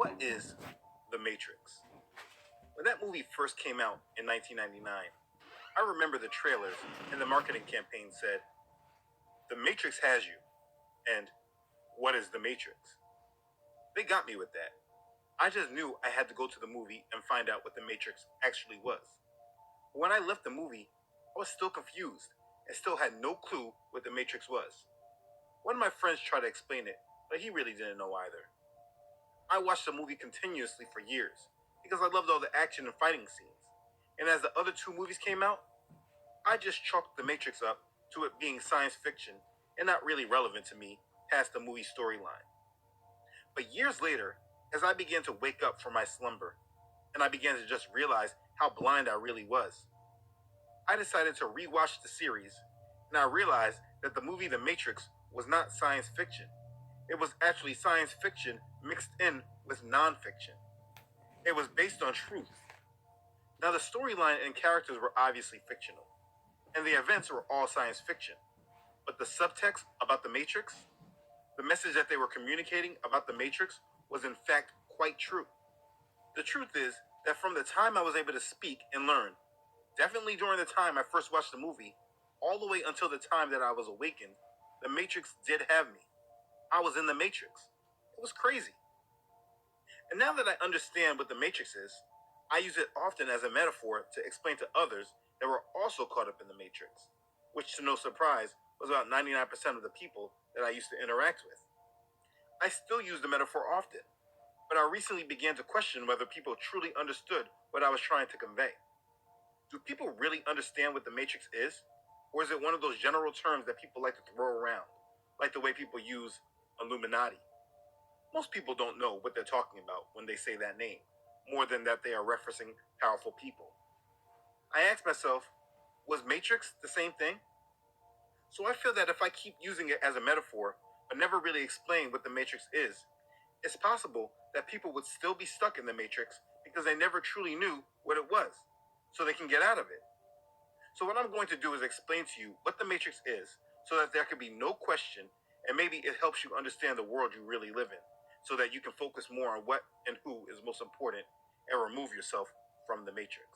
What is The Matrix? When that movie first came out in 1999, I remember the trailers and the marketing campaign said, "The Matrix has you," and "What is The Matrix?" They got me with that. I just knew I had to go to the movie and find out what The Matrix actually was. But when I left the movie, I was still confused and still had no clue what The Matrix was. One of my friends tried to explain it, but he really didn't know either. I watched the movie continuously for years because I loved all the action and fighting scenes. And as the other two movies came out, I just chalked The Matrix up to it being science fiction and not really relevant to me past the movie storyline. But years later, as I began to wake up from my slumber and I began to just realize how blind I really was, I decided to rewatch the series and I realized that the movie The Matrix was not science fiction. It was actually science fiction mixed in with nonfiction. It was based on truth. Now, the storyline and characters were obviously fictional, and the events were all science fiction. But the subtext about the Matrix, the message that they were communicating about the Matrix, was in fact quite true. The truth is that from the time I was able to speak and learn, definitely during the time I first watched the movie, all the way until the time that I was awakened, the Matrix did have me. I was in the Matrix. It was crazy. And now that I understand what the Matrix is, I use it often as a metaphor to explain to others that were also caught up in the Matrix, which, to no surprise, was about 99% of the people that I used to interact with. I still use the metaphor often, but I recently began to question whether people truly understood what I was trying to convey. Do people really understand what the Matrix is? Or is it one of those general terms that people like to throw around, like the way people use Illuminati? Most people don't know what they're talking about when they say that name, more than that they are referencing powerful people. I ask myself, was Matrix the same thing? So I feel that if I keep using it as a metaphor, but never really explain what the Matrix is, it's possible that people would still be stuck in the Matrix because they never truly knew what it was, so they can get out of it. So what I'm going to do is explain to you what the Matrix is, so that there can be no question, and maybe it helps you understand the world you really live in, so that you can focus more on what and who is most important and remove yourself from the Matrix.